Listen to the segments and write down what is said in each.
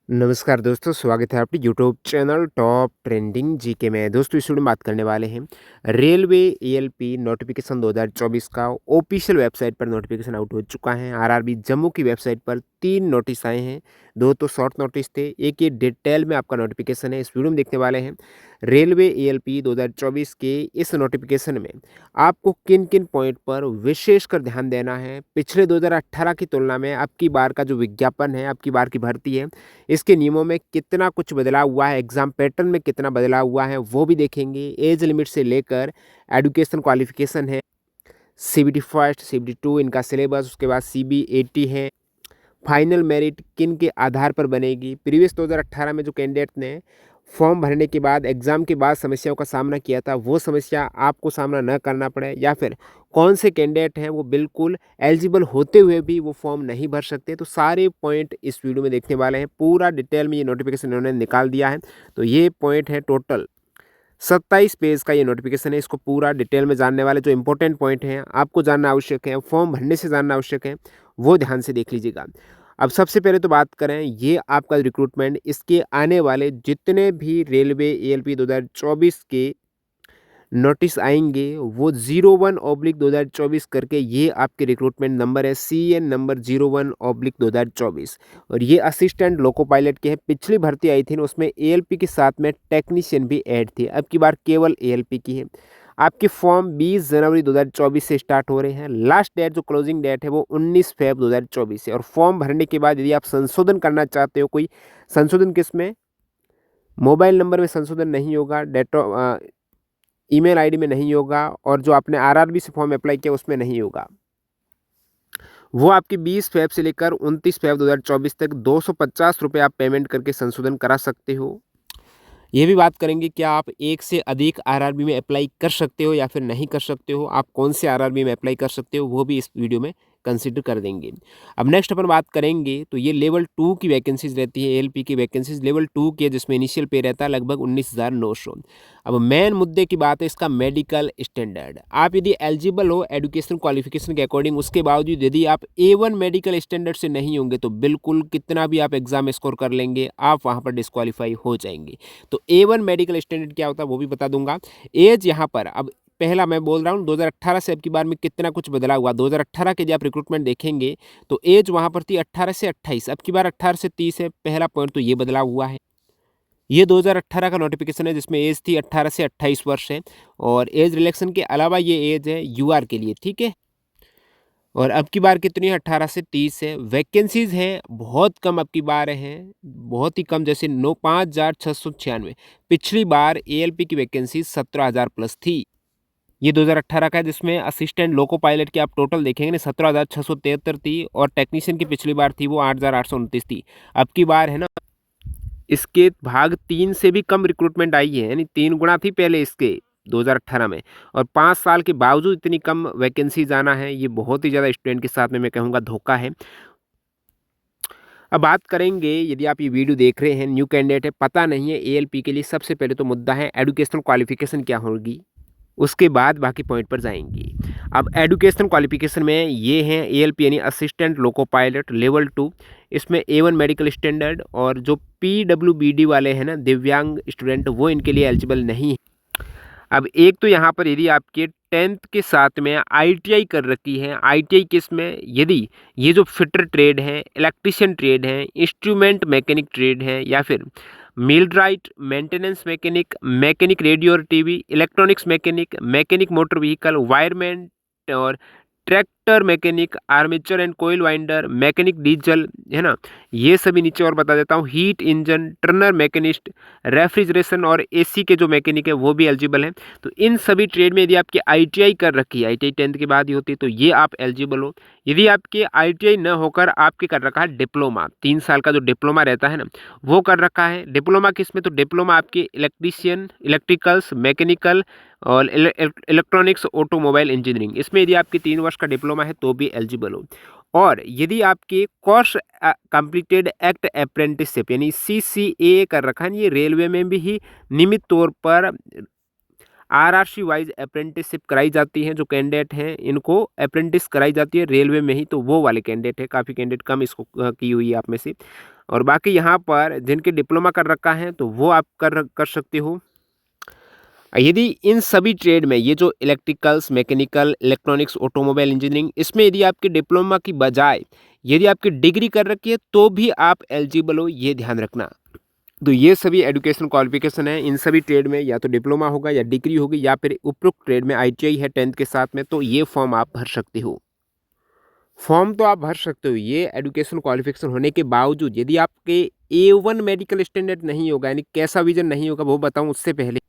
नमस्कार दोस्तों, स्वागत है आपके YouTube channel top trending GK में। दोस्तों इस वीडियो में बात करने वाले हैं रेलवे एएलपी नोटिफिकेशन 2024 का ऑफिशियल वेबसाइट पर नोटिफिकेशन आउट हो चुका है। आरआरबी जम्मू की वेबसाइट पर 3 नोटिस आए हैं, 2 तो शॉर्ट नोटिस थे, एक ये डिटेल में आपका नोटिफिकेशन है। इस वीडियो में देखने वाले हैं रेलवे एएलपी 2024 के इस नोटिफिकेशन में आपको किन-किन पॉइंट पर विशेषकर ध्यान देना है। पिछले 2018 की तुलना में अब की बार का जो विज्ञापन है, अब की बार की भर्ती है, इसके नियमों में कितना कुछ बदलाव हुआ है, एग्ज़ाम पैटर्न में कितना बदलाव हुआ है, वो भी देखेंगे। एज लिमिट से लेकर एजुकेशन क्वालिफ़िकेशन है, सीबीटी फर्स्ट, सीबीटी 2 इनका सिलेबस, उसके बाद सीबीएटी है, फाइनल मेरिट किन के आधार पर बनेगी। प्रीवियस 2018 में जो कैंडिडेट ने फॉर्म भरने के बाद एग्ज़ाम के बाद समस्याओं का सामना किया था, वो समस्या आपको सामना न करना पड़े, या फिर कौन से कैंडिडेट हैं वो बिल्कुल एलिजिबल होते हुए भी वो फॉर्म नहीं भर सकते। तो सारे पॉइंट इस वीडियो में देखने वाले हैं। पूरा डिटेल में ये नोटिफिकेशन इन्होंने निकाल दिया है। तो ये पॉइंट है टोटल 27 पेज का ये नोटिफिकेशन है। इसको पूरा डिटेल में जानने वाले जो इंपॉर्टेंट पॉइंट हैं, आपको जानना आवश्यक है, फॉर्म भरने से जानना आवश्यक है, वो ध्यान से देख लीजिएगा। अब सबसे पहले तो बात करें ये आपका रिक्रूटमेंट, इसके आने वाले जितने भी रेलवे एएलपी 2024 के नोटिस आएँगे, वो 01/2024 करके ये आपके रिक्रूटमेंट नंबर है, सीएन नंबर 01/2024। और ये असिस्टेंट लोको पायलट के हैं। पिछली भर्ती आई थी ना, उसमें एएलपी के साथ में टेक्नीशियन भी ऐड थे। अब की बार केवल एएलपी की है। आपके फॉर्म 20 जनवरी 2024 से स्टार्ट हो रहे हैं। लास्ट डेट जो क्लोजिंग डेट है वो 19 फ़ेब 2024 है। और फॉर्म भरने के बाद यदि आप संशोधन करना चाहते हो, कोई संशोधन किसमें, मोबाइल नंबर में संशोधन नहीं होगा, ईमेल आईडी में नहीं होगा, और जो आपने आरआरबी से फॉर्म अप्लाई किया उसमें नहीं होगा। वो आपकी 20 फ़ेब से लेकर 29 फ़ेब 2024 तक 250 रुपये आप पेमेंट करके संशोधन करा सकते हो। ये भी बात करेंगे क्या आप एक से अधिक आरआरबी में अप्लाई कर सकते हो या फिर नहीं कर सकते हो, आप कौन से आरआरबी में अप्लाई कर सकते हो, वो भी इस वीडियो में कंसिडर कर देंगे। अब नेक्स्ट अपन बात करेंगे तो ये लेवल 2 की वैकेंसीज रहती है, एएलपी की वैकेंसीज लेवल 2 की है, जिसमें इनिशियल पे रहता है लगभग 19,900। अब मेन मुद्दे की बात है इसका मेडिकल स्टैंडर्ड। आप यदि एलिजिबल हो एजुकेशन क्वालिफिकेशन के अकॉर्डिंग, उसके बावजूद यदि आप A1 मेडिकल स्टैंडर्ड से नहीं होंगे तो बिल्कुल कितना भी आप एग्जाम स्कोर कर लेंगे, आप वहाँ पर डिस्क्वालीफाई हो जाएंगे। तो A1 मेडिकल स्टैंडर्ड क्या होता है वो भी बता दूंगा। एज यहाँ पर अब पहला मैं बोल रहा हूँ 2018 से अब की बार में कितना कुछ बदलाव हुआ। 2018 के जब आप रिक्रूटमेंट देखेंगे तो एज वहाँ पर थी 18 से 28, अब की बार 18 से 30 है। पहला पॉइंट तो ये बदलाव हुआ है। ये 2018 का नोटिफिकेशन है जिसमें एज थी 18 से 28 वर्ष है। और एज रिलैक्सेशन के अलावा ये एज है यूआर के लिए, ठीक है। और अब की बार कितनी है, 18 से 30 है। वैकेंसीज हैं बहुत कम, अब की बार हैं बहुत ही कम, जैसे 5,696। पिछली बार एएलपी की वैकेंसी 17,000 प्लस थी। ये 2018 का है, जिसमें असिस्टेंट लोको पायलट की आप टोटल देखेंगे ना 17,673 थी, और टेक्नीशियन की पिछली बार थी वो 8,829 थी। अब की बार है ना, इसके भाग 3 से भी कम रिक्रूटमेंट आई है, यानी 3 गुना थी पहले इसके 2018 में। और 5 साल के बावजूद इतनी कम वैकेंसीज आना है, ये बहुत ही ज़्यादा स्टूडेंट के साथ में मैं कहूँगा धोखा है। अब बात करेंगे, यदि आप ये वीडियो देख रहे हैं, न्यू कैंडिडेट है, पता नहीं है एएलपी के लिए, सबसे पहले तो मुद्दा है एजुकेशनल क्वालिफिकेशन क्या होगी, उसके बाद बाकी पॉइंट पर जाएंगे। अब एजुकेशन क्वालिफिकेशन में ये हैं एएलपी यानी असिस्टेंट लोको पायलट लेवल 2, इसमें A1 मेडिकल स्टैंडर्ड, और जो पीडब्ल्यूबीडी वाले हैं ना दिव्यांग स्टूडेंट, वो इनके लिए एलिजिबल नहीं है। अब एक तो यहाँ पर यदि आपके 10th के साथ में आईटीआई कर रखी है, आईटीआई किस में, यदि ये जो फिटर ट्रेड है, इलेक्ट्रिशियन ट्रेड है, इंस्ट्रूमेंट मैकेनिक ट्रेड है, या फिर millwright, maintenance mechanic, mechanic radio और TV, electronics mechanic, mechanic motor vehicle, wireman और tractor mechanic, armature and coil winder, mechanic diesel, है ना, ये सभी नीचे और बता देता हूँ, heat engine, turner machinist, refrigeration और एसी के जो मैकेनिक है वो भी एलिजिबल हैं। तो इन सभी ट्रेड में यदि आपकी आईटीआई कर रखी है, आईटीआई 10th के बाद ही होती है, तो ये आप एलिजिबल हो। यदि आपके आईटीआई न होकर आपके कर रखा है डिप्लोमा, 3 साल का जो डिप्लोमा रहता है ना, वो कर रखा है। डिप्लोमा किस में, तो डिप्लोमा आपके इलेक्ट्रीशियन, इलेक्ट्रिकल्स, मैकेनिकल और इलेक्ट्रॉनिक्स, ऑटोमोबाइल इंजीनियरिंग, इसमें यदि आपकी 3 वर्ष का डिप्लोमा है तो भी एलिजिबल हो। और यदि आपके कोर्स कंप्लीटेड एक्ट अप्रेंटिसशिप यानी सीसीए कर रखा है, ये रेलवे में भी ही नियमित तौर पर आरआरसी वाइज अप्रेंटिसशिप कराई जाती है। जो कैंडिडेट हैं इनको अप्रेंटिस कराई जाती है रेलवे में ही, तो वो वाले कैंडिडेट है, काफ़ी कैंडिडेट कम इसको की हुई है आप में से। और बाकी यहाँ पर जिनके डिप्लोमा कर रखा है तो वो आप कर सकते हो। यदि इन सभी ट्रेड में ये जो electricals, mechanical, electronics, automobile engineering, इसमें यदि आपके डिप्लोमा की बजाय यदि आपकी डिग्री कर रखी है तो भी आप एलिजिबल हो, ये ध्यान रखना। तो ये सभी एजुकेशन क्वालिफिकेशन है, इन सभी ट्रेड में या तो डिप्लोमा होगा या डिग्री होगी या फिर उपरोक्त ट्रेड में आईटीआई है 10th के साथ में, तो ये फॉर्म आप भर सकते हो। फॉर्म तो आप भर सकते हो, ये एजुकेशन क्वालिफिकेशन होने के बावजूद यदि आपके A1 मेडिकल स्टैंडर्ड नहीं होगा, यानी कैसा विजन नहीं होगा, वो बताऊं उससे पहले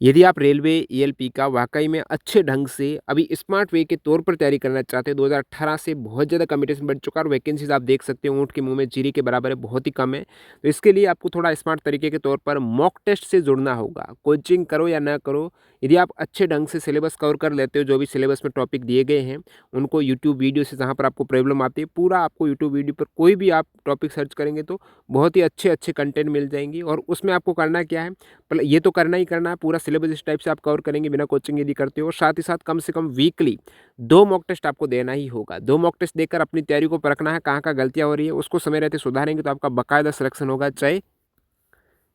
यदि आप रेलवे ईएलपी का वाकई में अच्छे ढंग से अभी स्मार्ट वे के तौर पर तैयारी करना चाहते हैं, 2018 से बहुत ज़्यादा कंपटीशन बढ़ चुका है और वैकेंसीज आप देख सकते हो ऊँट के मुंह में जीरी के बराबर है, बहुत ही कम है। तो इसके लिए आपको थोड़ा स्मार्ट तरीके के तौर पर मॉक टेस्ट से जुड़ना होगा। कोचिंग करो या ना करो, यदि आप अच्छे ढंग से सिलेबस कवर कर लेते हो, जो भी सिलेबस में टॉपिक दिए गए हैं उनको यूट्यूब वीडियो से, जहाँ पर आपको प्रॉब्लम आती है पूरा आपको यूट्यूब वीडियो पर कोई भी आप टॉपिक सर्च करेंगे तो बहुत ही अच्छे अच्छे कंटेंट मिल जाएंगी। और उसमें आपको करना क्या है, मतलब ये तो करना ही करना है, पूरा सिलेबस इस टाइप से आप कवर करेंगे बिना कोचिंग यदि करते हो। और साथ ही साथ कम से कम वीकली 2 मॉक टेस्ट आपको देना ही होगा। 2 मॉक टेस्ट देकर अपनी तैयारी को परखना है, कहाँ गलतियाँ हो रही है उसको समय रहते सुधारेंगे तो आपका बाकायदा सिलेक्शन होगा, चाहे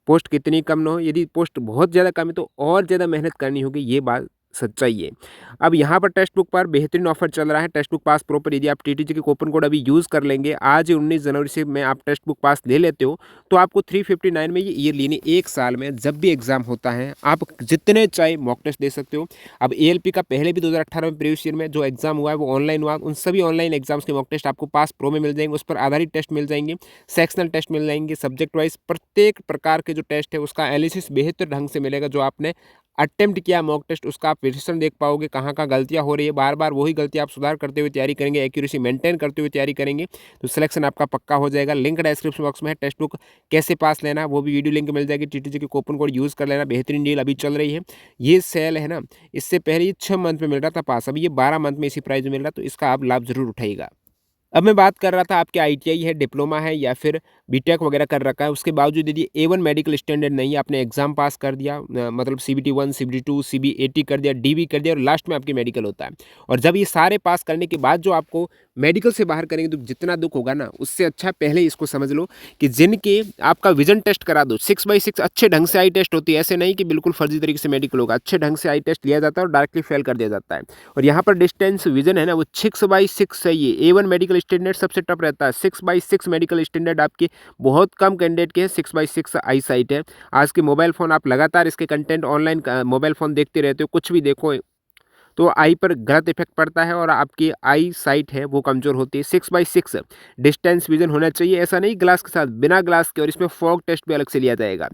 पोस्ट कितनी कम ना हो। यदि पोस्ट बहुत ज़्यादा कम है तो और ज़्यादा मेहनत करनी होगी, ये बात सच्चाई है। अब यहाँ पर टेक्स्ट बुक पर बेहतरीन ऑफर चल रहा है। टेक्स्ट बुक पास प्रो पर यदि आप टीटीजी के कूपन कोड अभी यूज़ कर लेंगे, आज ही 19 जनवरी से में आप टेक्स्ट बुक पास ले लेते हो तो आपको 359 में ये ईयर लेनी, एक साल में जब भी एग्जाम होता है आप जितने चाहे मॉक टेस्ट दे सकते हो। अब एएलपी का पहले भी 2018 में प्रीवियस ईयर में जो एग्जाम हुआ है वो ऑनलाइन हुआ, उन सभी ऑनलाइन एग्जाम्स के मॉक टेस्ट आपको पास प्रो में मिल जाएंगे। उस पर आधारित टेस्ट मिल जाएंगे, सेक्शनल टेस्ट मिल जाएंगे, सब्जेक्ट वाइज प्रत्येक प्रकार के जो टेस्ट है उसका एनालिसिस बेहतर ढंग से मिलेगा। जो आपने अटेम्प्ट किया मॉक टेस्ट उसका आप प्रिसिशन देख पाओगे, कहाँ गलतियाँ हो रही है, बार बार वही गलती आप सुधार करते हुए तैयारी करेंगे, एक्यूरेसी मेंटेन करते हुए तैयारी करेंगे तो सिलेक्शन आपका पक्का हो जाएगा। लिंक डिस्क्रिप्शन बॉक्स में है, टेक्स्ट बुक कैसे पास लेना वो भी वीडियो लिंक मिल जाएगी। टीटीजी के कूपन कोड यूज़ कर लेना, बेहतरीन डील अभी चल रही है। ये सेल है ना, इससे पहले ये 6 मंथ में मिल रहा था पास, अभी ये 12 मंथ में इसी प्राइस में मिल रहा है, तो इसका आप लाभ जरूर उठाइएगा। अब मैं बात कर रहा था आपके आईटीआई है, डिप्लोमा है या फिर बीटेक वगैरह कर रखा है, उसके बावजूद यदि A1 मेडिकल स्टैंडर्ड नहीं है, आपने एग्जाम पास कर दिया, मतलब CBT 1, CBT 2, CBAT कर दिया, DB कर दिया और लास्ट में आपकी मेडिकल होता है। और जब ये सारे पास करने के बाद जो आपको मेडिकल से बाहर करेंगे तो जितना दुख होगा ना, उससे अच्छा पहले इसको समझ लो कि जिनके आपका विजन टेस्ट करा दो, 6x6 अच्छे ढंग से आई टेस्ट होती है, ऐसे नहीं कि बिल्कुल फर्जी तरीके से मेडिकल होगा, अच्छे ढंग से आई टेस्ट लिया जाता है और डायरेक्टली फेल कर दिया जाता है। और यहाँ पर डिस्टेंस विजन है ना, वो 6x6 चाहिए। A1 मेडिकल स्टैंडर्ड सबसे टफ रहता है, 6x6 मेडिकल स्टैंडर्ड आपके बहुत कम कैंडिडेट के 6x6 आई साइट है। आज के मोबाइल फ़ोन आप लगातार इसके कंटेंट ऑनलाइन मोबाइल फ़ोन देखते रहते हो, कुछ भी देखो तो आई पर गलत इफेक्ट पड़ता है और आपकी आई साइट है वो कमज़ोर होती है। 6x6 डिस्टेंस विजन होना चाहिए, ऐसा नहीं ग्लास के साथ, बिना ग्लास के। और इसमें फॉग टेस्ट भी अलग से लिया जाएगा।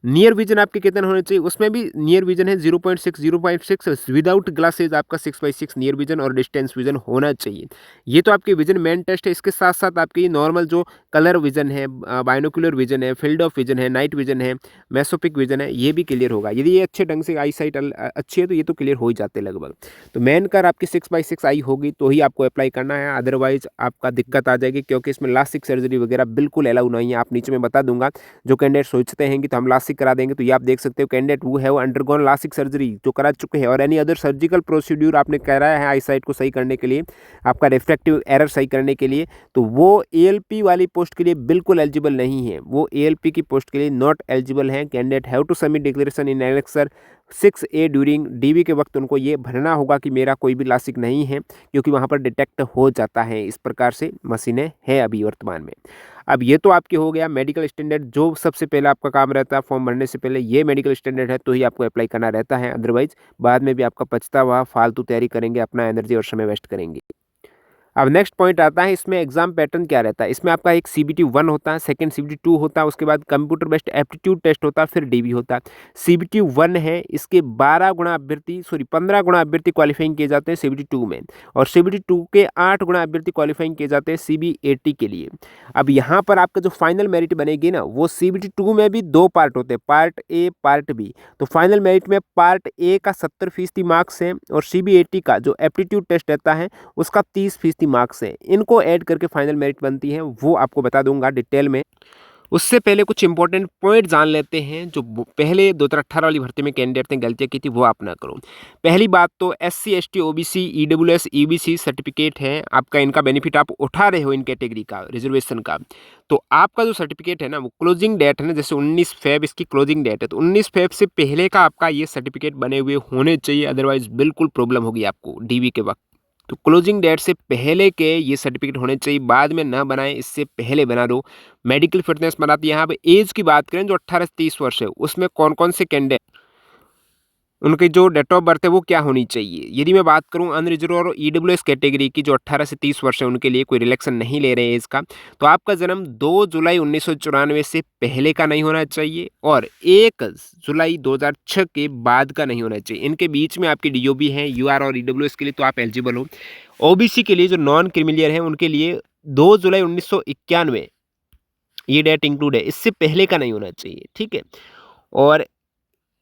नियर विजन आपके कितना होना चाहिए, उसमें भी नियर विजन है 0.6 विदाउट ग्लासेज आपका 6x6 नियर विजन और डिस्टेंस विजन होना चाहिए। ये तो आपके विजन मेन टेस्ट है। इसके साथ साथ आपकी नॉर्मल जो कलर विजन है, बाइनोकुलर विजन है, फील्ड ऑफ विजन है, नाइट विजन है, मेसोपिक विजन है, ये भी क्लियर होगा। यदि ये अच्छे ढंग से आई साइट अच्छी है तो ये तो क्लियर हो ही जाते हैं लगभग। तो मेन कर आपकी 6x6 आई होगी तो ही आपको अप्लाई करना है, अदरवाइज आपका दिक्कत आ जाएगी, क्योंकि इसमें लासिक सर्जरी वगैरह बिल्कुल अलाउ नहीं है। आप नीचे में बता दूंगा, जो कैंडिडेट सोचते हैं कि तो हम लासिक करा देंगे, तो ये आप देख सकते हो कैंडिडेट वो है वो अंडरगोन लासिक सर्जरी जो करा चुके हैं और एनी अदर सर्जिकल प्रोसीड्यूर आपने कराया है आई साइट को सही करने के लिए, आपका रिफ्रैक्टिव एरर सही करने के लिए, तो वो एएलपी वाली पोस्ट के लिए बिल्कुल एलिजिबल नहीं है। वो एएलपी की पोस्ट के लिए नॉट एलिजिबल है। Candidate have to submit declaration in annexure 6A during DB के वक्त उनको ये भरना होगा कि मेरा कोई भी लासिक नहीं है, क्योंकि वहाँ पर डिटेक्ट हो जाता है। इस प्रकार से मशीनें हैं अभी वर्तमान में। अब ये तो आपके हो गया मेडिकल स्टैंडर्ड, जो सबसे पहले आपका काम रहता है फॉर्म भरने से पहले ये मेडिकल स्टैंडर्ड है तो ही आपको अप्लाई करना रहता है, अदरवाइज बाद में भी आपका पछतावा, फालतू तैयारी करेंगे, अपना एनर्जी और समय वेस्ट करेंगे। अब नेक्स्ट पॉइंट आता है, इसमें एग्जाम पैटर्न क्या रहता है। इसमें आपका एक CBT 1 होता है, सेकंड CBT 2 होता है, उसके बाद कंप्यूटर बेस्ड एप्टीट्यूड टेस्ट होता है, फिर DB होता है। CBT 1 है, इसके 15 गुणा अभ्यर्थी क्वालिफाइंग किए जाते हैं CBT 2 में, और CBT 2 के 8 गुणा अभ्यर्थी क्वालिफाइंग किए जाते हैं CBAT के लिए। अब यहाँ पर आपका जो फाइनल मेरिट बनेगी ना, वो CBT 2 में भी 2 पार्ट होते हैं, पार्ट A पार्ट B। तो फाइनल मेरिट में पार्ट A का 70% मार्क्स है और CBAT का जो एप्टीट्यूड टेस्ट रहता है उसका 30% मार्क्स है। इनको ऐड करके फाइनल मेरिट बनती है, वो आपको बता दूंगा डिटेल में। उससे पहले कुछ इंपॉर्टेंट पॉइंट जान लेते हैं जो पहले 2018 वाली भर्ती में कैंडिडेट ने गलतियाँ की थी वो आप ना करो। पहली बात तो SC ST OBC EWS EBC certificate है आपका, इनका बेनिफिट आप उठा रहे हो इन कैटेगरी का रिजर्वेशन का, तो आपका जो सर्टिफिकेट है ना वो क्लोजिंग डेट है ना, जैसे 19 फेब इसकी क्लोजिंग डेट है, तो 19 फेब से पहले का आपका ये सर्टिफिकेट बने हुए होने चाहिए, अदरवाइज बिल्कुल प्रॉब्लम होगी आपको डीवी के वक्त। तो क्लोजिंग डेट से पहले के ये सर्टिफिकेट होने चाहिए, बाद में ना बनाएं, इससे पहले बना दो। मेडिकल फिटनेस बनाती है। यहाँ पे एज की बात करें जो 18 से 30 वर्ष है, उसमें कौन कौन से कैंडिडेट उनकी जो डेट ऑफ बर्थ है वो क्या होनी चाहिए। यदि मैं बात करूं अनरिजर्व और EWS कैटेगरी की जो 18 से 30 वर्ष है उनके लिए कोई रिलैक्सन नहीं ले रहे हैं एज का, तो आपका जन्म 2 जुलाई 1994 से पहले का नहीं होना चाहिए और 1 जुलाई 2006 के बाद का नहीं होना चाहिए। इनके बीच में आपकी DOB है UR और EWS के लिए तो आप एलिजिबल हो। OBC के लिए जो नॉन क्रिमिलियर है उनके लिए 2 जुलाई 1991 ये डेट इंक्लूड है, इससे पहले का नहीं होना चाहिए, ठीक है। और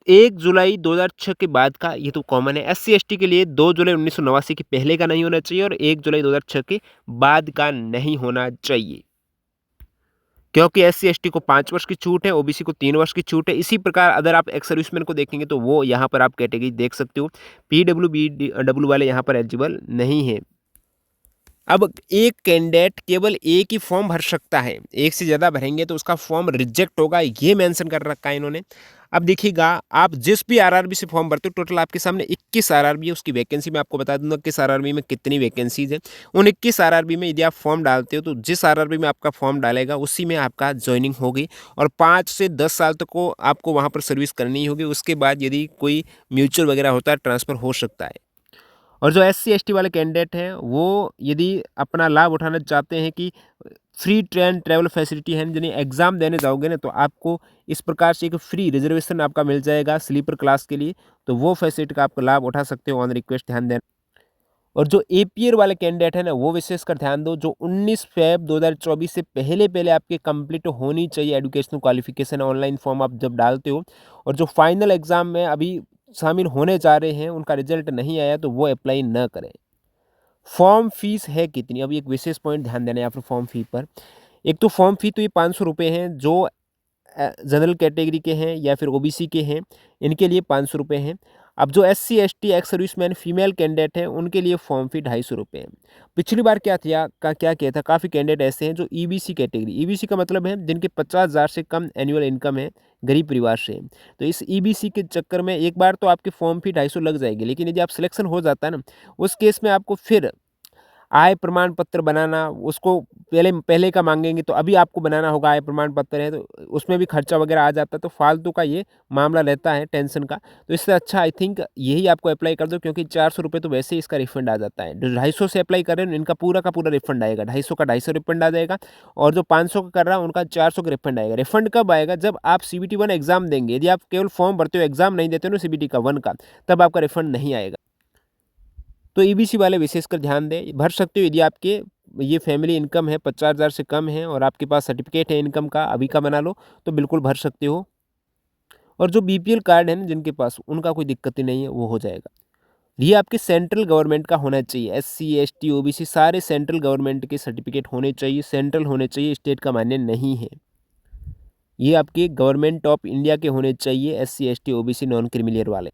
1 जुलाई 2006 के बाद का ये तो कॉमन है। SC ST के लिए 2 जुलाई 1989 के पहले का नहीं होना चाहिए और 1 जुलाई 2006 के बाद का नहीं होना चाहिए, क्योंकि SC ST को 5 वर्ष की छूट है, OBC को 3 वर्ष की छूट है। इसी प्रकार अगर आप एक्स सर्विसमैन को देखेंगे तो वो यहाँ पर आप कैटेगरी देख सकते हो, PWBW वाले यहाँ पर एलिजिबल नहीं है। अब एक कैंडिडेट केवल एक ही फॉर्म भर सकता है, एक से ज़्यादा भरेंगे तो उसका फॉर्म रिजेक्ट होगा, ये मेंशन कर रखा है इन्होंने। अब देखिएगा, आप जिस भी आरआरबी से फॉर्म भरते हो, टोटल आपके सामने 21 आरआरबी है, उसकी वैकेंसी मैं आपको बता दूंगा किस आरआरबी में कितनी वैकेंसीज है। उन 21 आरआरबी में यदि आप फॉर्म डालते हो तो जिस आरआरबी में आपका फॉर्म डालेगा उसी में आपका ज्वाइनिंग होगी और 5 से 10 साल तक को आपको वहाँ पर सर्विस करनी होगी। उसके बाद यदि कोई म्यूचुअल वगैरह होता है, ट्रांसफ़र हो सकता है। और जो SC ST वाले कैंडिडेट हैं वो यदि अपना लाभ उठाना चाहते हैं कि फ्री ट्रेन ट्रैवल फैसिलिटी है, यानी एग्ज़ाम देने जाओगे ना तो आपको इस प्रकार से एक फ्री रिजर्वेशन आपका मिल जाएगा स्लीपर क्लास के लिए, तो वो फैसिलिटी का आप लाभ उठा सकते हो, ऑन रिक्वेस्ट ध्यान देना। और जो APR वाले कैंडिडेट है ना वो विशेषकर ध्यान दो, जो 19 फेब 2024 से पहले पहले आपके कंप्लीट होनी चाहिए एजुकेशनल क्वालिफिकेशन। ऑनलाइन फॉर्म आप जब डालते हो और जो फाइनल एग्ज़ाम में अभी शामिल होने जा रहे हैं उनका रिजल्ट नहीं आया तो वो अप्लाई न करें। फॉर्म फीस है कितनी, अभी एक विशेष पॉइंट ध्यान देना है यहाँ पर फॉर्म फी पर। एक तो फॉर्म फी तो ये 500 रुपये हैं, जो जनरल कैटेगरी के हैं या फिर OBC के हैं इनके लिए 500 रुपये हैं। अब जो SC ST ex serviceman female candidate हैं उनके लिए फॉर्म फी 250 रुपये है। पिछली बार क्या किया था, काफ़ी कैंडिडेट ऐसे हैं जो EBC कैटेगरी, EBC का मतलब है जिनके 50,000 से कम एनुअल इनकम है, गरीब परिवार से। तो इस EBC के चक्कर में एक बार तो आपके फॉर्म फी 250 लग जाएगी, लेकिन यदि आप सिलेक्शन हो जाता है ना उस केस में आपको फिर आय प्रमाण पत्र बनाना, उसको पहले पहले का मांगेंगे तो अभी आपको बनाना होगा। आय प्रमाण पत्र है तो उसमें भी खर्चा वगैरह आ जाता है, तो फालतू का ये मामला रहता है टेंशन का। तो इससे अच्छा आई थिंक यही आपको अप्लाई कर दो, क्योंकि 400 रुपये तो वैसे ही इसका रिफंड आ जाता है। जो 250 से अप्लाई कर रहे हैं इनका पूरा का पूरा रिफंड आएगा, 250 का 250 रिफंड आ जाएगा और जो 500 का कर रहा है उनका 400 का रिफंड आएगा। रिफंड कब आएगा, जब आप CBT 1 एग्जाम देंगे। यदि आप केवल फॉर्म भरते हो, एग्जाम नहीं देते हो ना CBT का 1 का, तब आपका रिफंड नहीं आएगा। तो EBC वाले विशेषकर ध्यान दें, भर सकते हो यदि आपके ये फैमिली इनकम है 50,000 से कम है और आपके पास सर्टिफिकेट है इनकम का, अभी का बना लो तो बिल्कुल भर सकते हो। और जो BPL कार्ड है ना जिनके पास, उनका कोई दिक्कत ही नहीं है, वो हो जाएगा। ये आपके सेंट्रल गवर्नमेंट का होना चाहिए, SC ST OBC सारे सेंट्रल गवर्नमेंट के सर्टिफिकेट होने चाहिए, सेंट्रल होने चाहिए, स्टेट का मान्य नहीं है। ये आपके गवर्नमेंट ऑफ इंडिया के होने चाहिए, SC ST OBC non creamy layer वाले।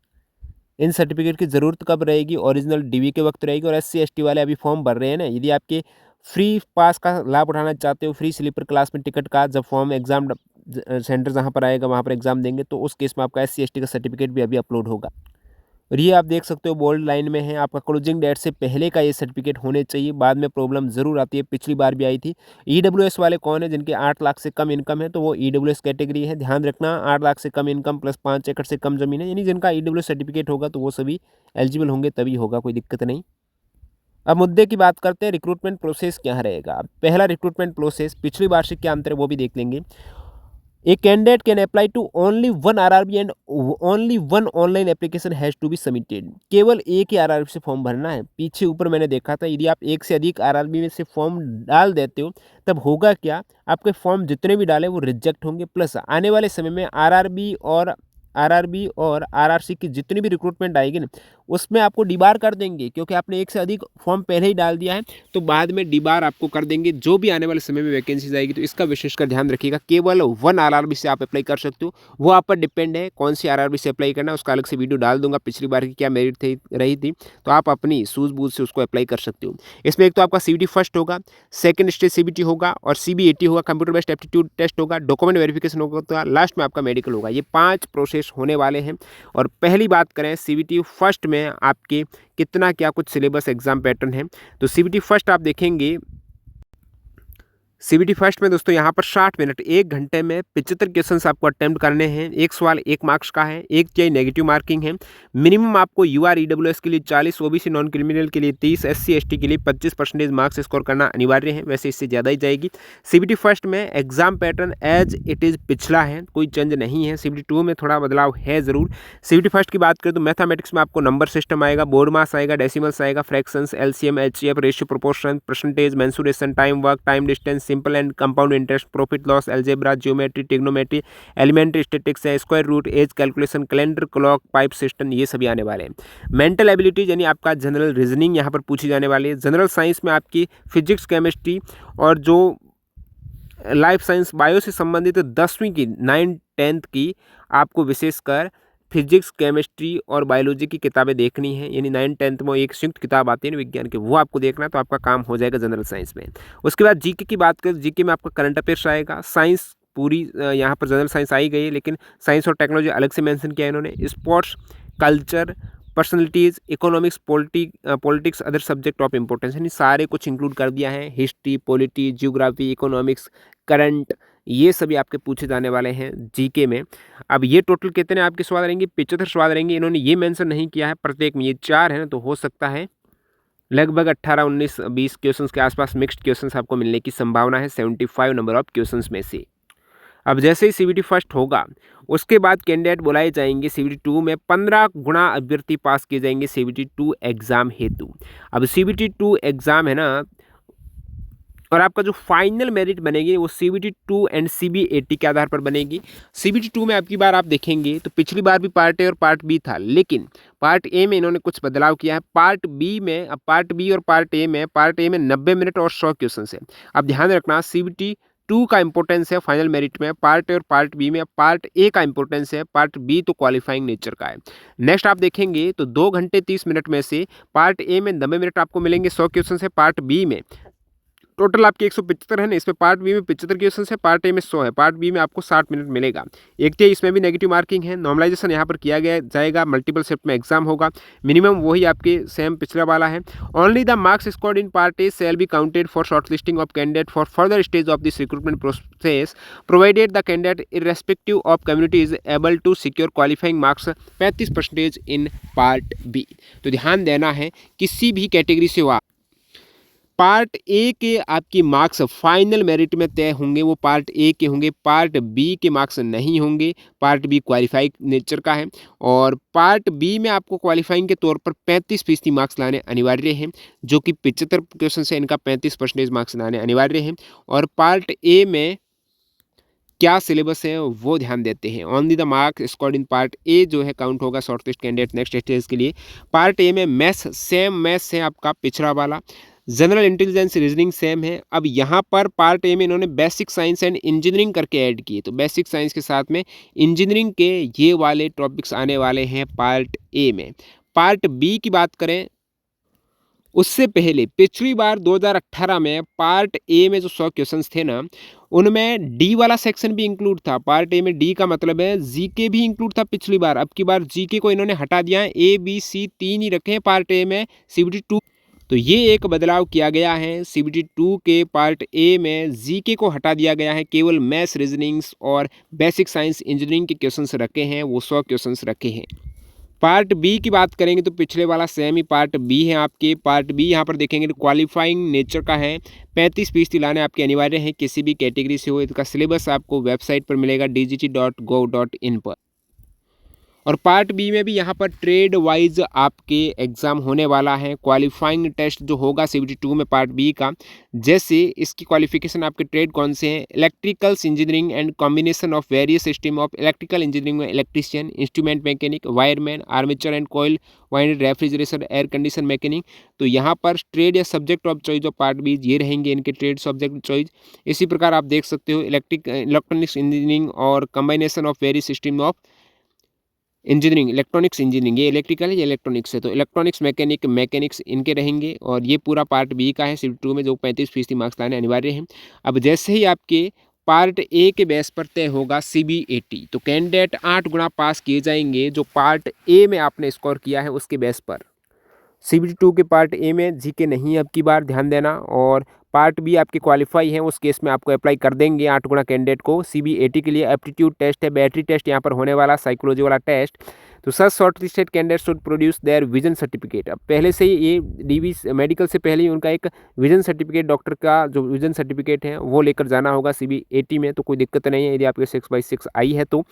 इन सर्टिफिकेट की ज़रूरत कब रहेगी, ओरिजिनल DV के वक्त रहेगी। और SC ST वाले अभी फॉर्म भर रहे हैं ना, यदि आपके फ्री पास का लाभ उठाना चाहते हो, फ्री स्लीपर क्लास में टिकट का, जब फॉर्म एग्जाम सेंटर जहाँ पर आएगा वहाँ पर एग्जाम देंगे तो उस केस में आपका SC ST का सर्टिफिकेट भी अभी अपलोड होगा। और ये आप देख सकते हो बोल्ड लाइन में है, आपका क्लोजिंग डेट से पहले का ये सर्टिफिकेट होने चाहिए, बाद में प्रॉब्लम ज़रूर आती है, पिछली बार भी आई थी। EWS वाले कौन है, जिनके 8 लाख से कम इनकम है तो वो EWS कैटेगरी है, ध्यान रखना। 8 लाख से कम इनकम प्लस 5 एकड़ से कम ज़मीन है, यानी जिनका EWS सर्टिफिकेट होगा तो वो सभी एलिजिबल होंगे, तभी होगा, कोई दिक्कत नहीं। अब मुद्दे की बात करते हैं, रिक्रूटमेंट प्रोसेस क्या रहेगा। पहला रिक्रूटमेंट प्रोसेस, पिछली वार्षिक क्या अंतर है वो भी देख लेंगे। A candidate can apply to only one RRB and only one online application has to be submitted। केवल एक ही RRB से फॉर्म भरना है। पीछे ऊपर मैंने देखा था, यदि आप एक से अधिक RRB में से फॉर्म डाल देते हो तब होगा क्या, आपके फॉर्म जितने भी डाले वो रिजेक्ट होंगे। प्लस आने वाले समय में RRB और RRC की जितनी भी रिक्रूटमेंट आएगी ना उसमें आपको डीबार कर देंगे, क्योंकि आपने एक से अधिक फॉर्म पहले ही डाल दिया है, तो बाद में डीबार आपको कर देंगे जो भी आने वाले समय में वैकेंसीज आएगी। तो इसका विशेषकर ध्यान रखिएगा। केवल 1 आरआरबी से आप अप्लाई कर सकते हो, वो आप पर डिपेंड है कौन सी आरआरबी से अप्लाई करना है। उसका अलग से वीडियो डाल दूंगा, पिछली बार की क्या मेरिट थी रही थी, तो आप अपनी सूझबूझ से उसको अप्लाई कर सकते हो। इसमें एक तो आपका सीबीटी फर्स्ट होगा, सेकंड स्टेज सीबीटी होगा और सीबीएटी होगा, कंप्यूटर बेस्ड एप्टीट्यूड टेस्ट होगा, डॉक्यूमेंट वेरिफिकेशन होगा, तो लास्ट में आपका मेडिकल होगा। ये 5 प्रोसेस होने वाले हैं। और पहली बात करें सीबीटी फर्स्ट में आपके कितना क्या कुछ सिलेबस एग्जाम पैटर्न है, तो सीबीटी फर्स्ट आप देखेंगे, सीबीटी फर्स्ट में दोस्तों यहाँ पर 60 मिनट 1 घंटे में 75 क्वेश्चंस आपको अटेम्प्ट करने हैं। एक सवाल 1 मार्क्स का है, एक चाहिए नेगेटिव मार्किंग है। मिनिमम आपको यूआर ईडब्ल्यूएस के लिए 40, ओबीसी नॉन क्रिमिनल के लिए 30, एससी एसटी के लिए 25% मार्क्स स्कोर करना अनिवार्य है, वैसे इससे ज़्यादा ही जाएगी। सीबीटी फर्स्ट में exam pattern as it is पिछला है, कोई चेंज नहीं है। सीबीटी टू में थोड़ा बदलाव है ज़रूर। सीबीटी फर्स्ट की बात करें तो मैथमेटिक्स में आपको नंबर सिस्टम आएगा, बोर्ड मास आएगा, डेसिमल्स आएगा, fractions, LCM, HCF, ratio, proportion, percentage, mensuration, time work, time distance, simple and compound interest, profit loss, algebra, geometry, trigonometry, elementary statics है, square root, age calculation, calendar, clock, pipe system, ये सभी आने वाले हैं। Mental abilities यानी आपका general reasoning यहाँ पर पूछी जाने वाली है। जनरल साइंस में आपकी फिजिक्स, केमिस्ट्री और जो लाइफ साइंस बायो से संबंधित 10वीं की 9, 10th की आपको विशेषकर फिजिक्स, केमिस्ट्री और बायोलॉजी की किताबें देखनी है, यानी 9, 10th में एक संयुक्त किताब आती है ना विज्ञान की, वो आपको देखना है, तो आपका काम हो जाएगा जनरल साइंस में। उसके बाद जीके की बात करें, जीके में आपका करंट अफेयर्स आएगा। साइंस पूरी यहाँ पर जनरल साइंस आई गई है, लेकिन साइंस और टेक्नोलॉजी अलग से मेंशन किया है इन्होंने। Sports, culture, personalities, economics, politics, other subject of importance, यानी सारे कुछ इंक्लूड कर दिया है। History, polity, geography, economics, current, ये सभी आपके पूछे जाने वाले हैं जीके में। अब ये टोटल कितने आपके सवाल रहेंगे? 75 सवाल रहेंगे। इन्होंने ये मेंशन नहीं किया है प्रत्येक में, ये 4 है ना, तो हो सकता है लगभग 18, 19, 20 क्वेश्चंस के आसपास मिक्स्ड क्वेश्चंस आपको मिलने की संभावना है 75 नंबर ऑफ क्वेश्चंस में से। अब जैसे ही सीबीटी फर्स्ट होगा, उसके बाद कैंडिडेट बुलाए जाएंगे सीबीटी टू में। 15 गुना अभ्यर्थी पास किए जाएंगे सीबीटी टू एग्जाम हेतु। अब सीबीटी टू एग्जाम है ना, और आपका जो फाइनल मेरिट बनेगी वो सीबीटी टू एंड सीबीएटी के आधार पर बनेगी। सीबीटी टू में आपकी बार आप देखेंगे तो पिछली बार भी पार्ट ए और पार्ट बी था, लेकिन पार्ट ए में इन्होंने कुछ बदलाव किया है। पार्ट बी में, अब पार्ट बी और पार्ट ए में 90 मिनट और 100 क्वेश्चन है। अब ध्यान रखना, सीबीटी टू का इंपॉर्टेंस है फाइनल मेरिट में, पार्ट ए और पार्ट बी में। पार्ट ए का इंपॉर्टेंस है, पार्ट बी तो क्वालिफाइंग नेचर का है। नेक्स्ट आप देखेंगे तो 2 घंटे 30 मिनट में से पार्ट ए में 90 मिनट आपको मिलेंगे, 100 क्वेश्चन है। पार्ट बी में टोटल आपके 175 है ना, इसमें पार्ट बी में 75 क्वेश्चन है, पार्ट ए में 100 है, पार्ट बी में आपको 60 मिनट मिलेगा। एक तो इसमें भी नेगेटिव मार्किंग है। नॉर्मलाइजेशन यहाँ पर किया गया जाएगा, मल्टीपल शिफ्ट में एग्जाम होगा, मिनिमम वही आपके सेम पिछला वाला है। Only the marks scored in part A shall be counted for short listing of candidate for further stage of this recruitment process, provided the candidate irrespective of community is able to secure qualifying marks 35% in part B. तो ध्यान देना है, किसी भी category से हुआ part A के आपकी मार्क्स फाइनल मेरिट में तय होंगे, वो पार्ट ए के होंगे, पार्ट बी के मार्क्स नहीं होंगे। पार्ट बी क्वालिफाई नेचर का है, और पार्ट बी में आपको क्वालिफाइंग के तौर पर 35% मार्क्स लाने अनिवार्य हैं, जो कि 75 क्वेश्चन से इनका 35% मार्क्स लाने अनिवार्य हैं। और पार्ट ए में क्या सिलेबस है वो ध्यान देते हैं। Only the marks scored in part ए जो है काउंट होगा शॉर्टलिस्ट कैंडिडेट नेक्स्ट स्टेज के लिए। पार्ट ए में मैथ्स सेम मैथ्स है आपका पिछड़ा वाला, जनरल इंटेलिजेंस रीजनिंग सेम है। अब यहाँ पर पार्ट ए में इन्होंने बेसिक साइंस एंड इंजीनियरिंग करके ऐड किए, तो बेसिक साइंस के साथ में इंजीनियरिंग के ये वाले टॉपिक्स आने वाले हैं पार्ट ए में। पार्ट बी की बात करें, उससे पहले पिछली बार 2018 में पार्ट ए में जो 100 क्वेश्चंस थे ना, उनमें डी वाला सेक्शन भी इंक्लूड था। पार्ट ए में डी का मतलब है जीके भी इंक्लूड था पिछली बार। अब की बार जीके को इन्होंने हटा दिया है, ए बी सी 3 ही रखे हैं पार्ट ए में सीबीटी टू। तो ये एक बदलाव किया गया है, सीबीटी टू के पार्ट ए में जीके को हटा दिया गया है, केवल मैथ्स, रीजनिंग्स और बेसिक साइंस इंजीनियरिंग के क्वेश्चंस रखे हैं, वो 100 क्वेश्चंस रखे हैं। पार्ट बी की बात करेंगे तो पिछले वाला सेम ही पार्ट बी है आपके। पार्ट बी यहाँ पर देखेंगे तो क्वालिफाइंग नेचर का है, 35% लाने आपके अनिवार्य हैं, किसी भी कैटेगरी से हो। इसका सिलेबस आपको वेबसाइट पर मिलेगा dgt.gov.in पर। और पार्ट बी में भी यहाँ पर ट्रेड वाइज आपके एग्ज़ाम होने वाला है। क्वालिफाइंग टेस्ट जो होगा सीबीटी 2 में पार्ट बी का, जैसे इसकी क्वालिफिकेशन आपके ट्रेड कौन से हैं, electricals engineering and combination of various system of electrical engineering में electrician, instrument mechanic, wireman, armature and coil wind, refrigeration, air condition mechanic. तो यहाँ पर ट्रेड या सब्जेक्ट ऑफ चॉइस जो पार्ट बी ये रहेंगे इनके ट्रेड सब्जेक्ट चॉइस। इसी प्रकार आप देख सकते हो इलेक्ट्रॉनिक्स इंजीनियरिंग और combination of various system of engineering, electronics engineering, ये इलेक्ट्रिकल है ये इलेक्ट्रॉनिक्स है, तो इलेक्ट्रॉनिक्स मैकेनिक्स इनके रहेंगे। और ये पूरा पार्ट बी का है शिफ्ट 2 में, जो 35% मार्क्स लाने अनिवार्य हैं। अब जैसे ही आपके पार्ट ए के बेस पर तय होगा CBAT, तो कैंडिडेट 8 गुना पास किए जाएंगे जो पार्ट ए में आपने स्कोर किया है उसके बेस पर। CBT 2 के पार्ट ए में जीके नहीं है अब की बार, ध्यान देना। और पार्ट बी आपके क्वालिफाई हैं, उस केस में आपको अप्लाई कर देंगे 8 गुना कैंडिडेट को। CBAT के लिए एप्टीट्यूड टेस्ट है, बैटरी टेस्ट यहाँ पर होने वाला, साइकोलॉजी वाला टेस्ट। तो such shortlisted candidate should produce their vision certificate. अब पहले से ही ये डीवी मेडिकल से पहले ही उनका एक विजन सर्टिफिकेट, डॉक्टर का जो विजन सर्टिफिकेट है वो लेकर जाना होगा CBAT में, तो कोई दिक्कत नहीं है यदि आपके 6/6 आई है तो।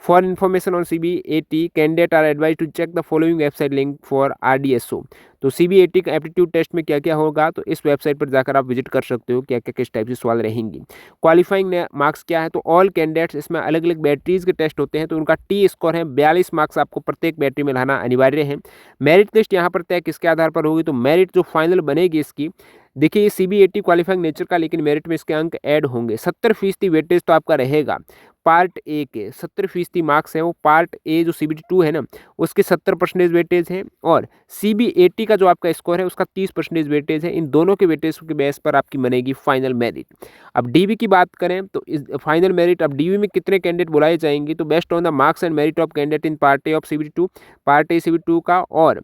For information on CBAT candidate are advised to check the following website link for RDSO। तो CBAT का एप्टीट्यूड टेस्ट में क्या क्या होगा, तो इस वेबसाइट पर जाकर आप विजिट कर सकते हो क्या क्या किस टाइप से सवाल रहेंगी। क्वालिफाइंग मार्क्स क्या है, तो ऑल कैंडिडेट्स, इसमें अलग अलग बैटरीज के टेस्ट होते हैं, तो उनका टी स्कोर है 42 मार्क्स आपको प्रत्येक बैटरी में लाना अनिवार्य है। मेरिट लिस्ट यहाँ पर तय किसके आधार पर होगी, तो मेरिट जो फाइनल बनेगी इसकी, देखिए ये CBAT क्वालिफाइंग नेचर का, लेकिन मेरिट में इसके अंक ऐड होंगे। 70% वेटेज तो आपका रहेगा पार्ट ए के, 70% मार्क्स है वो पार्ट ए जो CBT 2 है ना उसके 70% वेटेज है, और CBAT का जो आपका स्कोर है उसका 30% वेटेज है। इन दोनों के वेटेज के बेस पर आपकी बनेगी फाइनल मेरिट। अब डीवी की बात करें तो इस फाइनल मेरिट, अब डीवी में कितने कैंडिडेट बुलाए जाएंगे, तो best on the marks and merit of candidate in part A of CBT 2, part A CBT 2 का, और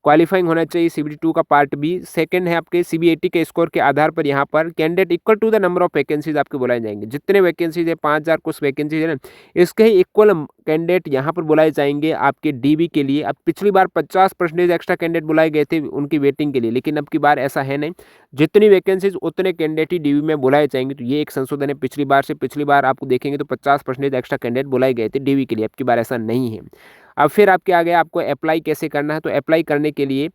क्वालिफाइंग होना चाहिए CBT 2 का पार्ट बी। सेकंड है आपके CBAT के स्कोर के आधार पर यहाँ पर candidate equal to the number of vacancies आपके बुलाए जाएंगे। जितने वैकेंसीज है 5000 कुछ वैकेंसीज है ना, इसके ही इक्वल कैंडिडेट यहाँ पर बुलाए जाएंगे आपके डीबी के लिए। अब पिछली बार 50% एक्स्ट्रा कैंडिडेट बुलाए गए थे उनकी वेटिंग के लिए, लेकिन अब की बार ऐसा है नहीं, जितनी वैकेंसीज उतने कैंडिडेट ही डीबी में बुलाए जाएंगे। तो ये एक संशोधन है पिछली बार से। पिछली बार आपको देखेंगे तो 50% एक्स्ट्रा कैंडिडेट बुलाए गए थे डीबी के लिए, अब की बार ऐसा नहीं है। अब फिर आपके आगे आपको अप्लाई कैसे करना है, तो अप्लाई करने के लिए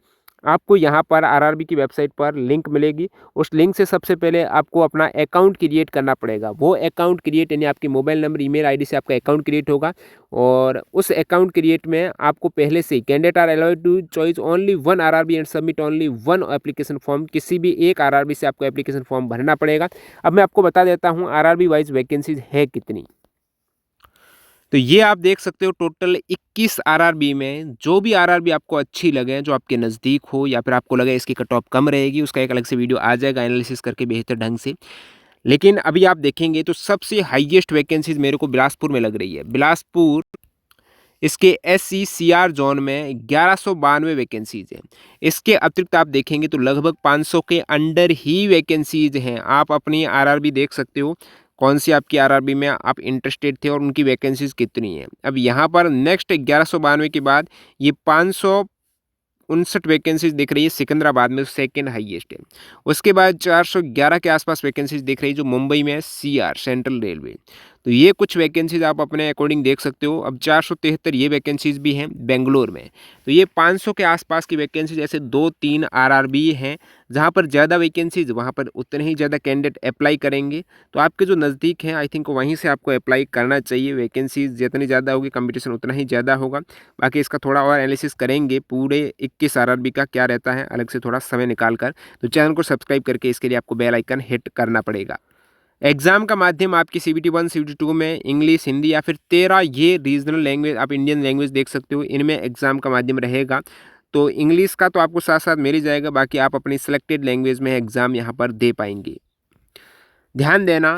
आपको यहाँ पर आरआरबी की वेबसाइट पर लिंक मिलेगी। उस लिंक से सबसे पहले आपको अपना अकाउंट क्रिएट करना पड़ेगा। वो अकाउंट क्रिएट यानी आपके मोबाइल नंबर ईमेल आईडी से आपका अकाउंट क्रिएट होगा, और उस अकाउंट क्रिएट में आपको पहले से candidate are allowed to choice only one RRB and submit only one application form. किसी भी एक आरआरबी से आपको एप्लीकेशन फॉर्म भरना पड़ेगा। अब मैं आपको बता देता हूँ आरआरबी वाइज वैकेंसीज है कितनी। तो ये आप देख सकते हो टोटल 21 आरआरबी में, जो भी आरआरबी आपको अच्छी लगे, जो आपके नज़दीक हो या फिर आपको लगे इसकी कट ऑफ कम रहेगी, उसका एक अलग से वीडियो आ जाएगा एनालिसिस करके बेहतर ढंग से। लेकिन अभी आप देखेंगे तो सबसे हाईएस्ट वैकेंसीज मेरे को बिलासपुर में लग रही है। बिलासपुर इसके SCCR जोन में 1192 वैकेंसीज हैं। इसके अतिरिक्त आप देखेंगे तो लगभग 500 के अंडर ही वैकेंसीज हैं। आप अपनी आरआरबी देख सकते हो कौन सी आपकी आरआरबी में आप इंटरेस्टेड थे और उनकी वैकेंसीज कितनी हैं। अब यहाँ पर नेक्स्ट 1192 के बाद ये 559 वैकेंसीज दिख रही है सिकंदराबाद में, सेकंड हाईएस्ट है। उसके बाद 411 के आसपास वैकेंसीज दिख रही है जो मुंबई में है, CR सेंट्रल रेलवे। तो ये कुछ वैकेंसीज आप अपने अकॉर्डिंग देख सकते हो। अब 473 ये वैकेंसीज भी हैं बेंगलोर में। तो ये 500 के आसपास की वैकेंसीज, ऐसे 2-3 आरआरबी हैं जहाँ पर ज़्यादा वैकेंसीज, वहाँ पर उतने ही ज़्यादा कैंडिडेट अप्लाई करेंगे। तो आपके जो नज़दीक हैं आई थिंक वहीं से आपको अप्लाई करना चाहिए। वैकेंसीज जितनी ज़्यादा होगी कंपटीशन उतना ही ज़्यादा होगा। बाकी इसका थोड़ा और एनालिसिस करेंगे पूरे 21 आरआरबी का क्या रहता है अलग से थोड़ा समय निकाल कर। तो चैनल को सब्सक्राइब करके इसके लिए आपको बेल आइकन हिट करना पड़ेगा। एग्जाम का माध्यम आपकी CBT 1 CBT 2 में इंग्लिश, हिंदी या फिर 13 ये रीजनल लैंग्वेज आप इंडियन लैंग्वेज देख सकते हो, इनमें एग्जाम का माध्यम रहेगा। तो इंग्लिश का तो आपको साथ साथ मिल ही जाएगा, बाकी आप अपनी सिलेक्टेड लैंग्वेज में एग्जाम यहाँ पर दे पाएंगे। ध्यान देना,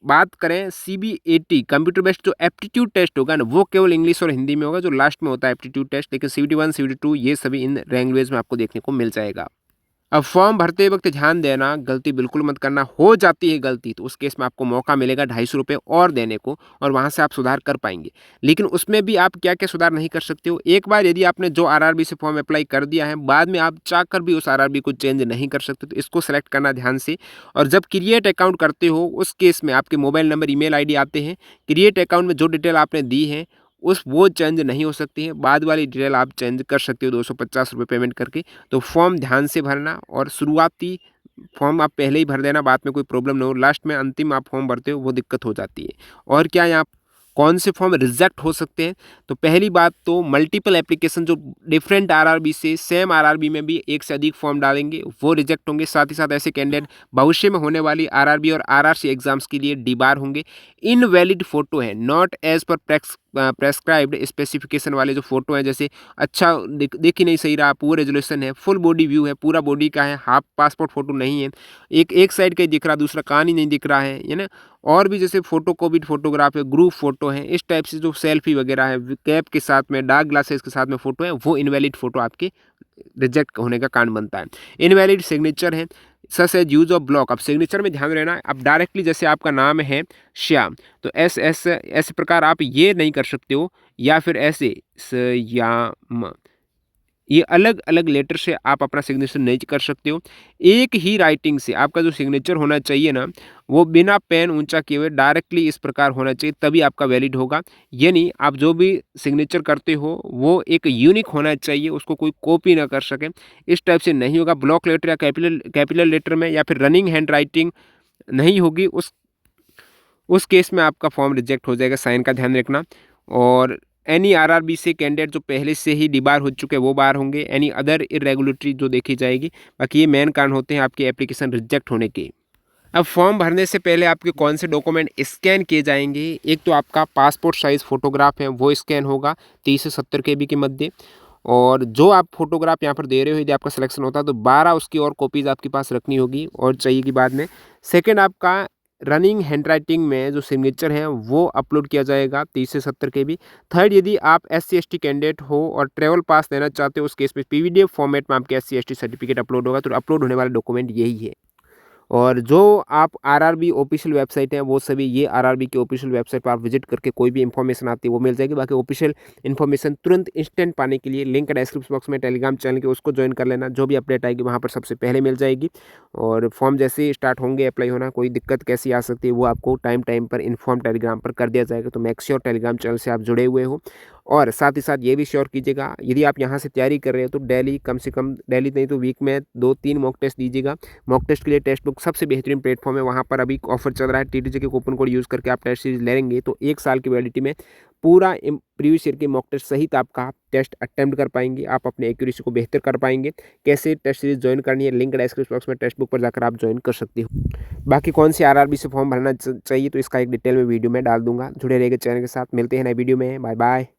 बात करें CBAT कंप्यूटर बेस्ड जो एप्टीट्यूड टेस्ट होगा ना वो केवल इंग्लिश और हिंदी में होगा, जो लास्ट में होता है एप्टीट्यूड टेस्ट। लेकिन CBT 1 CBT 2 ये सभी इन लैंग्वेज में आपको देखने को मिल जाएगा। अब फॉर्म भरते वक्त ध्यान देना, गलती बिल्कुल मत करना। हो जाती है गलती तो उस केस में आपको मौका मिलेगा 250 रुपये और देने को, और वहां से आप सुधार कर पाएंगे। लेकिन उसमें भी आप क्या क्या सुधार नहीं कर सकते हो, एक बार यदि आपने जो आरआरबी से फॉर्म अप्लाई कर दिया है बाद में आप चाहकर भी उस आरआरबी को चेंज नहीं कर सकते, तो इसको सेलेक्ट करना ध्यान से। और जब क्रिएट अकाउंट करते हो उस केस में आपके मोबाइल नंबर ईमेल आईडी आते हैं। क्रिएट अकाउंट में जो डिटेल आपने दी है वो चेंज नहीं हो सकती है। बाद वाली डिटेल आप चेंज कर सकते हो 250 रुपये पेमेंट करके। तो फॉर्म ध्यान से भरना और शुरुआती फॉर्म आप पहले ही भर देना, बाद में कोई प्रॉब्लम ना हो, लास्ट में अंतिम आप फॉर्म भरते हो वो दिक्कत हो जाती है। और क्या यहाँ कौन से फॉर्म रिजेक्ट हो सकते हैं? तो पहली बात तो मल्टीपल एप्लीकेशन जो डिफरेंट आरआरबी से सेम आरआरबी में भी एक से अधिक फॉर्म डालेंगे वो रिजेक्ट होंगे। साथ ही साथ ऐसे कैंडिडेट भविष्य में होने वाली आरआरबी और आरआरसी एग्जाम्स के लिए डीबार होंगे। इनवैलिड फोटो है, not as per prescribed specification वाले जो फोटो हैं, जैसे अच्छा दिख ही नहीं सही रहा, पुअर रेजोल्यूशन है, फुल बॉडी व्यू है, पूरा बॉडी का है, हाफ पासपोर्ट फोटो नहीं है, एक साइड का ही दिख रहा, दूसरा कान ही नहीं दिख रहा है ना। और भी जैसे फोटो कोविड फोटोग्राफ है, ग्रुप फोटो है, इस टाइप से जो सेल्फी वगैरह है, कैप के साथ में, डार्क ग्लासेस के साथ में फोटो है, वो इनवैलिड फोटो आपके रिजेक्ट होने का कारण बनता है। इनवैलिड सिग्नेचर है, such as use of block. अब सिग्नेचर में ध्यान रहना, अब डायरेक्टली जैसे आपका नाम है श्याम, तो ऐसे प्रकार आप ये नहीं कर सकते हो, या फिर ऐसे श्याम, ये अलग अलग लेटर से आप अपना सिग्नेचर नहीं कर सकते हो। एक ही राइटिंग से आपका जो सिग्नेचर होना चाहिए ना, वो बिना पेन ऊंचा किए हुए डायरेक्टली इस प्रकार होना चाहिए, तभी आपका वैलिड होगा। यानी आप जो भी सिग्नेचर करते हो वो एक यूनिक होना चाहिए, उसको कोई कॉपी ना कर सके, इस टाइप से नहीं होगा। ब्लॉक लेटर या कैपिटल लेटर में या फिर रनिंग हैंड राइटिंग नहीं होगी, उस केस में आपका फॉर्म रिजेक्ट हो जाएगा, साइन का ध्यान रखना। और एनी आरआरबी से कैंडिडेट जो पहले से ही डिबार हो चुके हैं वो बार होंगे, एनी अदर इरेगुलेटरी जो देखी जाएगी। बाकी ये मेन कारण होते हैं आपकी एप्लीकेशन रिजेक्ट होने के। अब फॉर्म भरने से पहले आपके कौन से डॉक्यूमेंट स्कैन किए जाएंगे? एक तो आपका पासपोर्ट साइज़ फ़ोटोग्राफ है वो स्कैन होगा 30 से 70 KB के मध्य। और जो आप फोटोग्राफ यहाँ पर दे रहे हो, यदि आपका सिलेक्शन होता है तो 12 उसकी और कॉपीज़ आपके पास रखनी होगी और चाहिए की बाद में। सेकंड, आपका रनिंग हैंडराइटिंग में जो सिग्नेचर है वो अपलोड किया जाएगा 30 से 70 KB। थर्ड, यदि आप SC/ST कैंडिडेट हो और ट्रैवल पास देना चाहते हो, उस केस में PDF फॉर्मेट में आपके SC/ST सर्टिफिकेट अपलोड होगा। तो अपलोड होने वाला डॉक्यूमेंट यही है। और जो आप आरआरबी ऑफिशियल वेबसाइट है वो सभी ये आरआरबी की ऑफिशियल वेबसाइट पर आप विजिट करके कोई भी इन्फॉर्मेशन आती है वो मिल जाएगी। बाकी ऑफिशियल इन्फॉर्मेशन तुरंत इंस्टेंट पाने के लिए लिंक डिस्क्रिप्शन बॉक्स में टेलीग्राम चैनल के, उसको ज्वाइन कर लेना। जो भी अपडेट आएगी वहाँ पर सबसे पहले मिल जाएगी। और फॉर्म जैसे ही स्टार्ट होंगे अप्लाई होना, कोई दिक्कत कैसी आ सकती है वो आपको टाइम टाइम पर इन्फॉर्म टेलीग्राम पर कर दिया जाएगा। तो मेक श्योर टेलीग्राम चैनल से आप जुड़े हुए हो। और साथ ही साथ ये भी श्योर कीजिएगा, यदि आप यहाँ से तैयारी कर रहे हो तो डेली, कम से कम डेली नहीं तो वीक में 2-3 मॉक टेस्ट दीजिएगा। मॉक टेस्ट के लिए टेस्ट बुक सबसे बेहतरीन प्लेटफॉर्म है, वहाँ पर अभी ऑफर चल रहा है। TTJ के कूपन कोड यूज़ करके आप टेस्ट सीरीज लेंगे तो 1 साल की वैलिडिटी में पूरा प्रीवियस ईयर के मॉक टेस्ट सहित आपका टेस्ट अटेम्प्ट कर पाएंगे। आप अपने एक्यूरेसी को बेहतर कर पाएंगे। कैसे टेस्ट सीरीज ज्वाइन करनी है, लिंक डिस्क्रिप्शन बॉक्स में टेस्ट बुक पर जाकर आप ज्वाइन कर सकते हो। बाकी कौन सी आरआरबी से फॉर्म भरना चाहिए तो इसका एक डिटेल में वीडियो में डाल दूंगा। जुड़े रहेंगे चैनल के साथ। मिलते हैं नए वीडियो में। Bye bye.